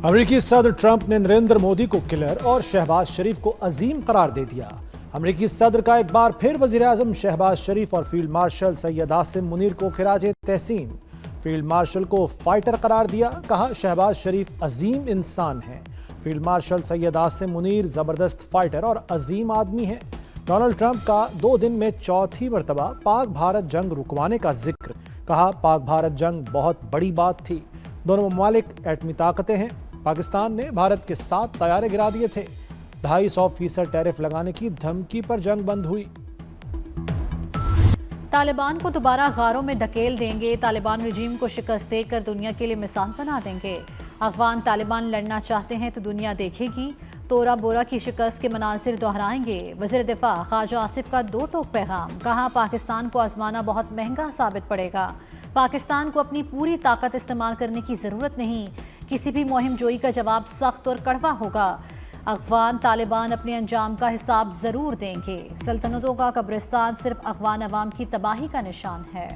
अमेरिकी सदर ट्रंप ने नरेंद्र मोदी को किलर और शहबाज शरीफ को अजीम करार दे दिया। अमेरिकी सदर का एक बार फिर वजीर-ए-आज़म शहबाज शरीफ और फील्ड मार्शल सैयद आसिम मुनीर को खिराज तहसीन। फील्ड मार्शल को फाइटर करार दिया, कहा शहबाज शरीफ अजीम इंसान हैं। फील्ड मार्शल सैयद आसिम मुनीर जबरदस्त फाइटर और अजीम आदमी हैं। डोनाल्ड ट्रंप का 2 दिन में चौथी मरतबा पाक भारत जंग रुकवाने का जिक्र, कहा पाक भारत जंग बहुत बड़ी बात थी। दोनों ममालिक एटमी ताकतें हैं। पाकिस्तान ने भारत के 7 तैयारे गिरा दिए थे। 250% टैरिफ लगाने की धमकी पर जंग बंद हुई। तालिबान को दोबारा गारों में धकेल देंगे, तालिबान रजीम को शिकस्त देकर दुनिया के लिए मिसाल बना देंगे। अफगान तालिबान लड़ना चाहते हैं तो दुनिया देखेगी, तोरा बोरा की शिकस्त के मनाजिर दोहराएंगे। वज़ीर दिफा ख्वाजा आसिफ का 2 टोक पैगाम, कहा पाकिस्तान को आजमाना बहुत महंगा साबित पड़ेगा। पाकिस्तान को अपनी पूरी ताकत इस्तेमाल करने की ज़रूरत नहीं, किसी भी मुहिम जोई का जवाब सख्त और कड़वा होगा। अफगान तालिबान अपने अंजाम का हिसाब ज़रूर देंगे। सल्तनतों का कब्रिस्तान सिर्फ अफगान अवाम की तबाही का निशान है।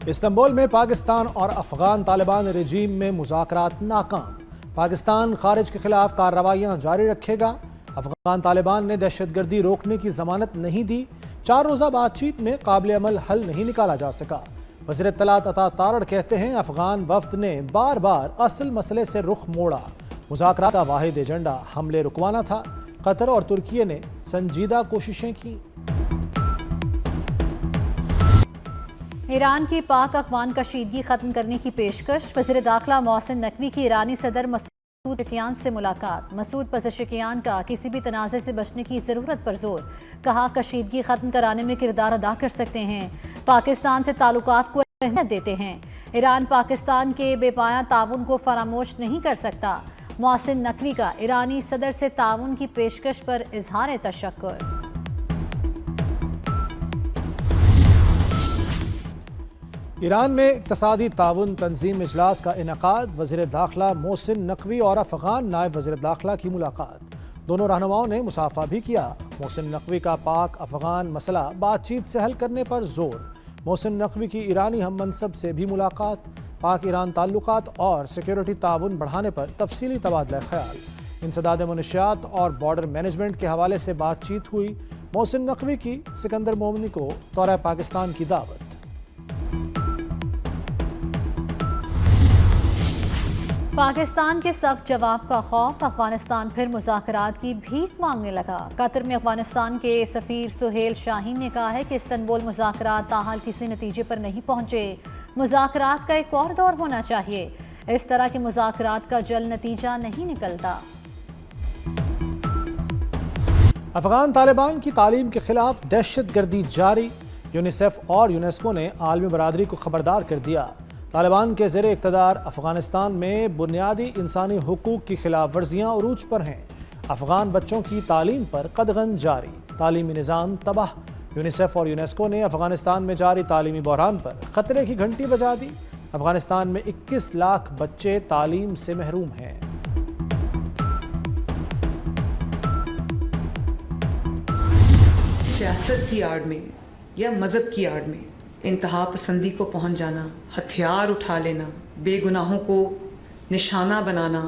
इस्तांबुल में पाकिस्तान और अफगान तालिबान रजीम में मुज़ाकरात नाकाम। पाकिस्तान खारिज के खिलाफ कार्रवाइयाँ जारी रखेगा। अफगान तालिबान ने दहशतगर्दी रोकने की जमानत नहीं दी। 4 रोज़ा बातचीत में काबिल अमल हल नहीं निकाला जा सका। वज़ीर इत्तलात अता तारड़ कहते हैं अफगान वफ्द ने बार बार असल मसले से रुख मोड़ा। मुज़ाकरात का वाहिद एजेंडा हमले रुकवाना था। कतर और तुर्की ने संजीदा कोशिशें की। ईरान की पाक अफगान कशीदगी खत्म करने की पेशकश। वज़ीर दाखिला मोहसिन नकवी की ईरानी सदर मसूद पज़ेशिकियान से मुलाकात। मसूद पज़ेशिकियान का किसी भी तनाज़े से बचने की ज़रूरत पर जोर, कहा कशीदगी खत्म कराने में किरदार अदा कर सकते हैं। पाकिस्तान से ताल्लुकात को अहमियत देते हैं। ईरान पाकिस्तान के बेपाया ताउन को फरामोश नहीं कर सकता। मोहसिन नकवी का ईरानी सदर से ताउन की पेशकश पर इजहार तशक्कुर। ईरान में इक़्तिसादी ताउन तंजीम इजलास का इनेकाद। वज़ीर दाखिला मोहसिन नकवी और अफगान नायब वज़ीर दाखिला की मुलाकात। दोनों रहनुमाओं ने मुसाफा भी किया। मोहसिन नकवी का पाक अफगान मसला बातचीत से हल करने पर जोर। मोहसिन नकवी की ईरानी हम मनसब से भी मुलाकात। पाक ईरान ताल्लुकात और सिक्योरिटी ताउन बढ़ाने पर तफसीली तबादला ख्याल। इंसदाद मुनशियात और बॉर्डर मैनेजमेंट के हवाले से बातचीत हुई। मोहसिन नकवी की सिकंदर मोमनी को दौरा पाकिस्तान की दावत। पाकिस्तान के सख्त जवाब का खौफ, अफगानिस्तान फिर मुज़ाकरात की भीख मांगने लगा। कतर में अफगानिस्तान के सफ़ीर सुहेल शाहीन ने कहा है कि इस्तांबुल मुज़ाकरात ताहाल किसी नतीजे पर नहीं पहुंचे। मुज़ाकरात का एक और दौर होना चाहिए। इस तरह के मुज़ाकरात का जल्द नतीजा नहीं निकलता। अफगान तालिबान की तालीम के खिलाफ दहशतगर्दी जारी। यूनिसेफ और यूनेस्को ने आलमी बरादरी को खबरदार कर दिया। तालिबान के ज़ेरे इक़्तिदार अफगानिस्तान में बुनियादी इंसानी हुकूक की खिलाफ वर्जियाँ उरूज पर हैं। अफगान बच्चों की तालीम पर कदगन जारी, तालीमी निज़ाम तबाह। यूनिसेफ और यूनेस्को ने अफगानिस्तान में जारी तालीमी बहरान पर खतरे की घंटी बजा दी। अफगानिस्तान में 21 लाख बच्चे तालीम से महरूम हैं। सियासत की आड़ में या मज़हब की आड़ में इंतहा पसंदी को पहुंच जाना, हथियार उठा लेना, बेगुनाहों को निशाना बनाना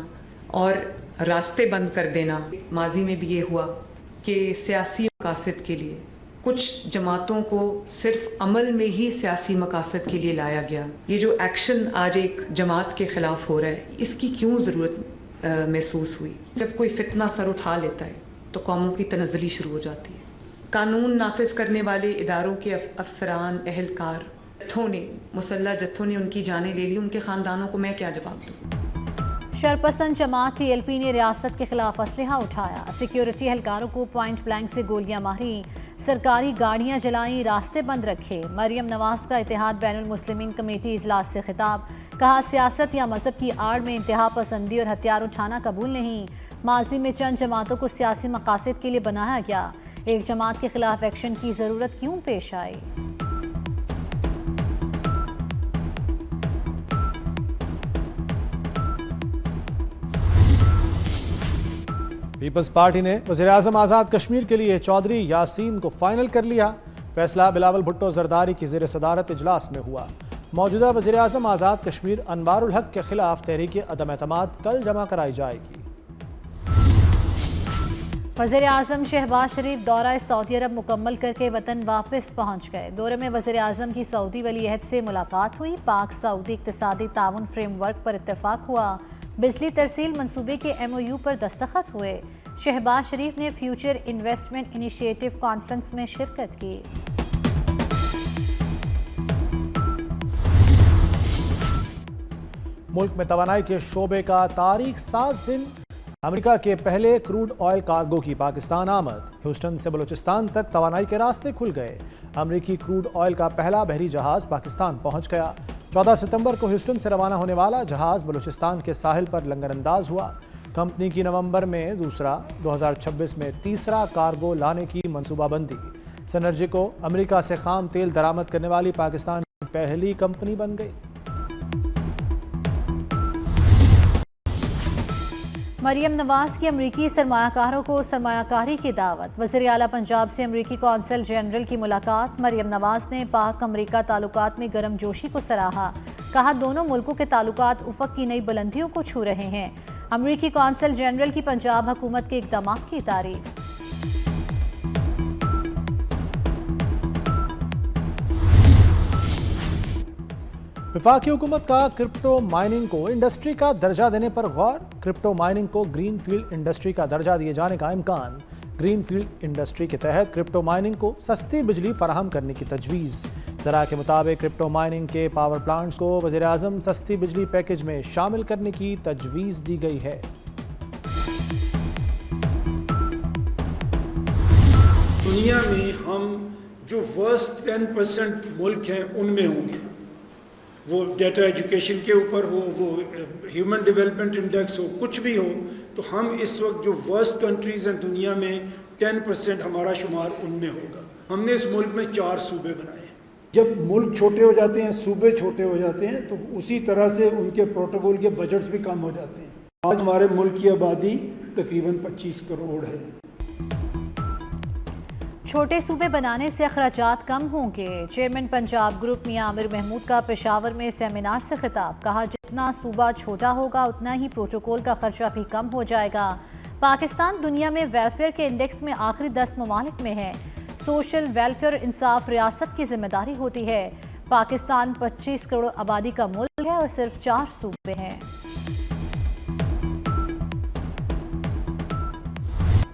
और रास्ते बंद कर देना। माजी में भी ये हुआ कि सियासी मकासद के लिए कुछ जमातों को सिर्फ अमल में ही सियासी मकासद के लिए लाया गया। ये जो एक्शन आज एक जमात के ख़िलाफ़ हो रहा है, इसकी क्यों ज़रूरत महसूस हुई? जब कोई फितना सर उठा लेता है तो कौमों की तनज़्ज़ुली शुरू हो जाती है। कानून नाफिज करने वाले इदारों के अफसरान, एहलकार मुसल्लह जत्थों ने उनकी जानें ले ली। उनके ख़ानदानों को मैं क्या जवाब दूँ? शरपसंद जमात TLP ने रियासत के खिलाफ असलहा उठाया। सिक्योरिटी एहलकारों को पॉइंट ब्लैंक से गोलियां मारी, सरकारी गाड़ियां जलाई, रास्ते बंद रखे। मरियम नवाज का इत्तेहाद बैनुल मुस्लिमीन कमेटी इजलास से खिताब, कहा सियासत या मजहब की आड़ में इंतहा पसंदी और हथियार उठाना कबूल नहीं। माजी में चंद जमातों को सियासी मकासद के लिए बनाया गया। एक जमात के खिलाफ एक्शन की जरूरत क्यों पेश आई? पीपल्स पार्टी ने वज़ीर-ए-आज़म आज़ाद कश्मीर के लिए चौधरी यासीन को फाइनल कर लिया। फैसला बिलावल भुट्टो जरदारी की ज़ेर सदारत इजलास में हुआ। मौजूदा वज़ीर आज़म आज़ाद कश्मीर अनवारुल हक के खिलाफ तहरीक अदम एतमाद कल जमा कराई जाएगी। वज़ीर आज़म शहबाज शरीफ दौरा सऊदी अरब मुकम्मल करके वतन वापस पहुँच गए। दौरे में वज़ीर आज़म की सऊदी वली अहद से मुलाकात हुई। पाक सऊदी इक़्तिसादी ताउन फ्रेमवर्क पर इत्तफाक हुआ। बिजली तरसील मनसूबे के MOU पर दस्तखत हुए। शहबाज शरीफ ने फ्यूचर इन्वेस्टमेंट इनिशिएटिव कॉन्फ्रेंस में शिरकत की। मुल्क में तवानाई के शोबे का तारीख साज दिन। अमेरिका के पहले क्रूड ऑयल कार्गो की पाकिस्तान आमद। ह्यूस्टन से बलूचिस्तान तक तवानाई के रास्ते खुल गए। अमेरिकी क्रूड ऑयल का पहला बहरी जहाज पाकिस्तान पहुंच गया। 14 सितंबर को ह्यूस्टन से रवाना होने वाला जहाज बलूचिस्तान के साहिल पर लंगरअंदाज हुआ। कंपनी की नवंबर में दूसरा, 2026 में तीसरा कार्गो लाने की मनसूबाबंदी। सनर्जी को अमेरिका से खाम तेल दरामद करने वाली पाकिस्तान की पहली कंपनी बन गई। मरियम नवाज की अमरीकी सरमायाकारों को सरमायाकारी की दावत। वज़ीर आला पंजाब से अमरीकी कौंसल जनरल की मुलाकात। मरियम नवाज ने पाक अमरीका ताल्लुकात में गर्मजोशी को सराहा। कहा दोनों मुल्कों के ताल्लुकात उफ़क़ की नई बुलंदियों को छू रहे हैं। अमरीकी कौंसल जनरल की पंजाब हुकूमत के इक़दामात की तारीफ। वफाकी हुकूमत का क्रिप्टो माइनिंग को इंडस्ट्री का दर्जा देने पर गौर। क्रिप्टो माइनिंग को ग्रीन फील्ड इंडस्ट्री का दर्जा दिए जाने का इम्कान। ग्रीन फील्ड इंडस्ट्री के तहत क्रिप्टो माइनिंग को सस्ती बिजली फराहम करने की तजवीज़। ज़रा के मुताबिक क्रिप्टो माइनिंग के पावर प्लांट्स को वज़ीर आज़म सस्ती बिजली पैकेज में शामिल करने की तजवीज़ दी गई है। दुनिया में हम जो वर्स्ट 10% मुल्क हैं उनमें होंगे। वो डेटा एजुकेशन के ऊपर हो, वो ह्यूमन डेवलपमेंट इंडेक्स हो, कुछ भी हो, तो हम इस वक्त जो वर्स्ट कंट्रीज़ हैं दुनिया में 10% हमारा शुमार उनमें होगा। हमने इस मुल्क में 4 सूबे बनाए हैं। जब मुल्क छोटे हो जाते हैं, सूबे छोटे हो जाते हैं, तो उसी तरह से उनके प्रोटोकॉल के बजट्स भी कम हो जाते हैं। आज हमारे मुल्क की आबादी तकरीबन 25 करोड़ है। छोटे सूबे बनाने से अखराजात कम होंगे। चेयरमैन पंजाब ग्रुप मियां आमिर महमूद का पेशावर में सेमिनार से खिताब। कहा जितना सूबा छोटा होगा उतना ही प्रोटोकॉल का खर्चा भी कम हो जाएगा। पाकिस्तान दुनिया में वेलफेयर के इंडेक्स में आखिरी 10 ममालिक में है। सोशल वेलफेयर इंसाफ रियासत की जिम्मेदारी होती है। पाकिस्तान 25 करोड़ आबादी का मुल्क है और सिर्फ 4 सूबे हैं।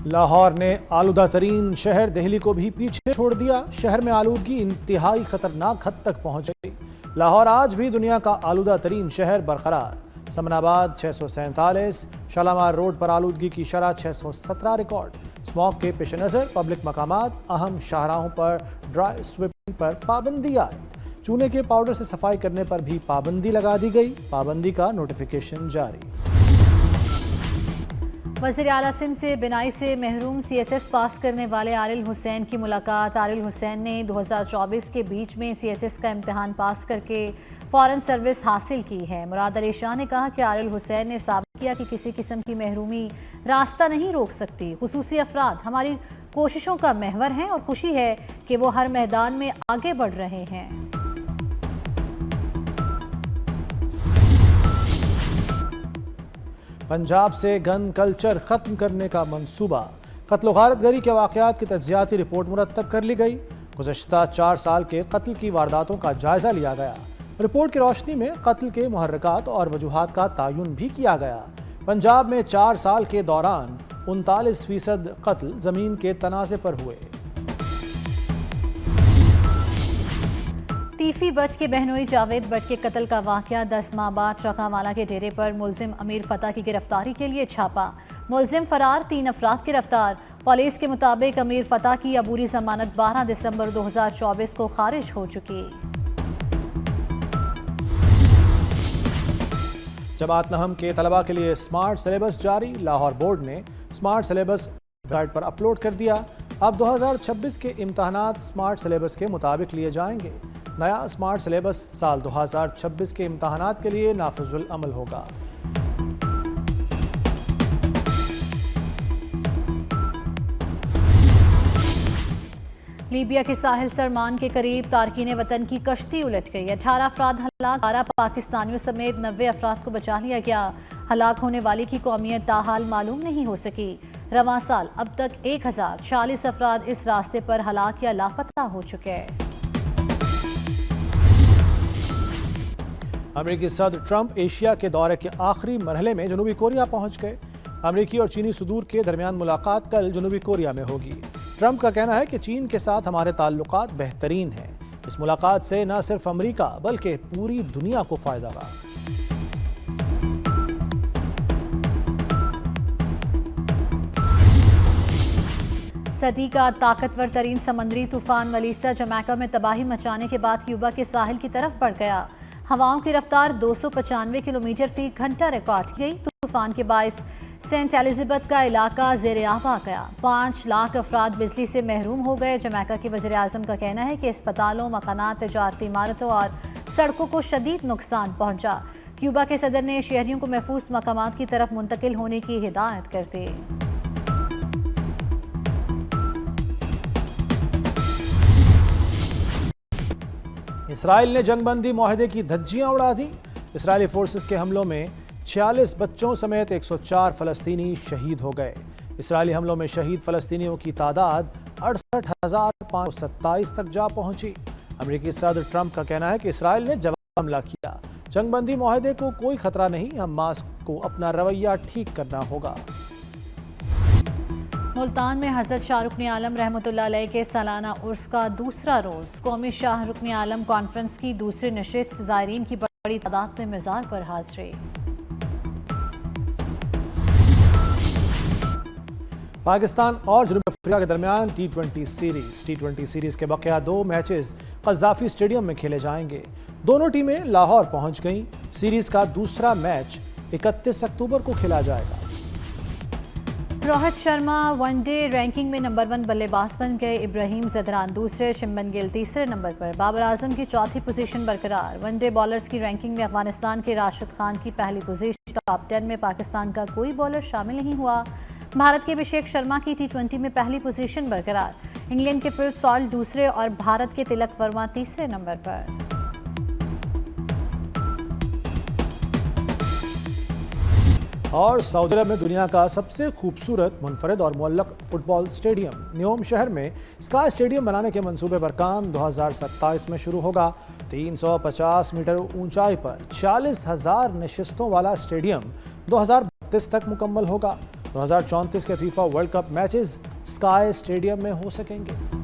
लाहौर ने आलूदा तरीन शहर दिल्ली को भी पीछे छोड़ दिया। शहर में आलूदगी इंतहाई खतरनाक हद तक पहुंच गई। लाहौर आज भी दुनिया का आलूदा तरीन शहर बरकरार। समनाबाद 647, शालामार रोड पर आलूदगी की शरह 617 रिकॉर्ड। स्मॉग के पेश नज़र पब्लिक मकामात, अहम शाहराहों पर ड्राई स्वीपिंग पर पाबंदी आयद। चूने के पाउडर से सफाई करने पर भी पाबंदी लगा दी गई। पाबंदी का नोटिफिकेशन जारी। वज़ीर आला सिंध से बिनाई से महरूम CSS पास करने वाले आरिल हुसैन की मुलाकात। आरिल हुसैन ने 2024 के बीच में CSS का इम्तिहान पास करके फ़ौरन सर्विस हासिल की है। मुराद अली शाह ने कहा कि आरिल हुसैन ने साबित किया कि किसी किस्म की महरूमी रास्ता नहीं रोक सकती। खुसूसी अफराद हमारी कोशिशों का महवर हैं और खुशी है कि वो हर मैदान में आगे बढ़ रहे हैं। पंजाब से गन कल्चर खत्म करने का मंसूबा। कत्ल गारतगरी के वाक़यात की तज्ज़ियाती रिपोर्ट मुरतब कर ली गई। गुज़श्ता 4 साल के कत्ल की वारदातों का जायज़ा लिया गया। रिपोर्ट की रोशनी में कत्ल के मुहर्रिकात और वजूहात का तयन भी किया गया। पंजाब में 4 साल के दौरान 39% कत्ल ज़मीन के तनाज़े पर हुए। तीफी बच के बहनोई जावेद बट के कत्ल का वाक़या 10 माह बाद चौकावाला के डेरे पर मुलजिम अमीर फतह की गिरफ्तारी के लिए छापा। मुलजिम फरार, 3 अफराद गिरफ्तार। पुलिस के मुताबिक अमीर फतह की अबूरी जमानत 12 दिसंबर 2024 को खारिज हो चुकी। जमात नहम के तलबा के लिए स्मार्ट सिलेबस जारी। लाहौर बोर्ड ने स्मार्ट सिलेबस वेबसाइट पर अपलोड कर दिया। अब 2026 के इम्तहानात स्मार्ट सिलेबस के मुताबिक लिए जाएंगे। नया स्मार्ट सिलेबस साल 2026 के इम्तहानात के लिए नाफिजुल अमल होगा। लीबिया के साहिल सरमान के करीब तारकीन वतन की कश्ती उलट गई। 18 अफराद हलाक, 12 पाकिस्तानियों समेत 90 अफराद को बचा लिया गया। हलाक होने वाली की कौमियत ताहाल मालूम नहीं हो सकी। रवां साल अब तक 1040 अफराद इस रास्ते पर हलाक या लापता हो चुके हैं। अमेरिकी सदर ट्रंप एशिया के दौरे के आखिरी मरहले में जनूबी कोरिया पहुंच गए। अमेरिकी और चीनी सदूर के दरमियान मुलाकात कल जनूबी कोरिया में होगी। ट्रंप का कहना है कि चीन के साथ हमारे ताल्लुकात बेहतरीन हैं। इस मुलाकात से न सिर्फ अमेरिका बल्कि पूरी दुनिया को फायदा होगा। सदी का ताकतवर तरीन समुद्री तूफान मलीसा जमैका में तबाही मचाने के बाद क्यूबा के साहिल की तरफ बढ़ गया। हवाओं की रफ्तार 295 किलोमीटर फी घंटा रिकॉर्ड की गई। तूफान के बायस सेंट एलिजाबेथ का इलाका ज़ेर-ए-आब आ गया। 5 लाख अफराद बिजली से महरूम हो गए। जमैका के वज़ीर आज़म का कहना है कि अस्पतालों, मकानात, तिजारती इमारतों और सड़कों को शदीद नुकसान पहुंचा। क्यूबा के सदर ने शहरियों को महफूज मकामात की तरफ मुंतकिल होने की हिदायत कर दी। इसराइल ने जंगबंदी मुआहदे की धज्जियां उड़ा दी। इसराइली फोर्सेस के हमलों में 46 बच्चों समेत 104 फलस्तीनी शहीद हो गए। इसराइली हमलों में शहीद फलस्तीनियों की तादाद 68,527 तक जा पहुंची। अमेरिकी सदर ट्रंप का कहना है कि इसराइल ने जवाब हमला किया। जंगबंदी मुआहदे को कोई खतरा नहीं, हमास को अपना रवैया ठीक करना होगा। मुल्तान में हज़रत शाह रुकन आलम रहमतुल्लाह अलैह के सालाना उर्स का दूसरा रोज़ कौमी शाह रुकन आलम कॉन्फ्रेंस की दूसरी नशिस्त ज़ायरीन की बड़ी तादाद में मज़ार पर हाज़िरी। पाकिस्तान और जनूबी अफ्रीका के दरमियान टी20 सीरीज के बकिया 2 मैचेस कज़ाफ़ी स्टेडियम में खेले जाएंगे। दोनों टीमें लाहौर पहुंच गईं। सीरीज का दूसरा मैच 31 अक्टूबर को खेला जाएगा। रोहित शर्मा वनडे रैंकिंग में नंबर 1 बल्लेबाज बन गए। इब्राहिम ज़दरान दूसरे, शिमन गिल तीसरे नंबर पर। बाबर आजम की चौथी पोजीशन बरकरार। वनडे बॉलर्स की रैंकिंग में अफगानिस्तान के राशिद खान की पहली पोजीशन। टॉप 10 में पाकिस्तान का कोई बॉलर शामिल नहीं हुआ। भारत के अभिषेक शर्मा की टी20 में पहली पोजीशन बरकरार। इंग्लैंड के फिल सॉल्ट दूसरे और भारत के तिलक वर्मा तीसरे नंबर पर। और सऊदी अरब में दुनिया का सबसे खूबसूरत मुनफरद और मुअल्लक फुटबॉल स्टेडियम न्योम शहर में स्काई स्टेडियम बनाने के मंसूबे पर काम 2027 में शुरू होगा। 350 मीटर ऊंचाई पर 40,000 नशिस्तों वाला स्टेडियम 2032 तक मुकम्मल होगा। 2034 के FIFA world cup matches sky stadium में हो सकेंगे।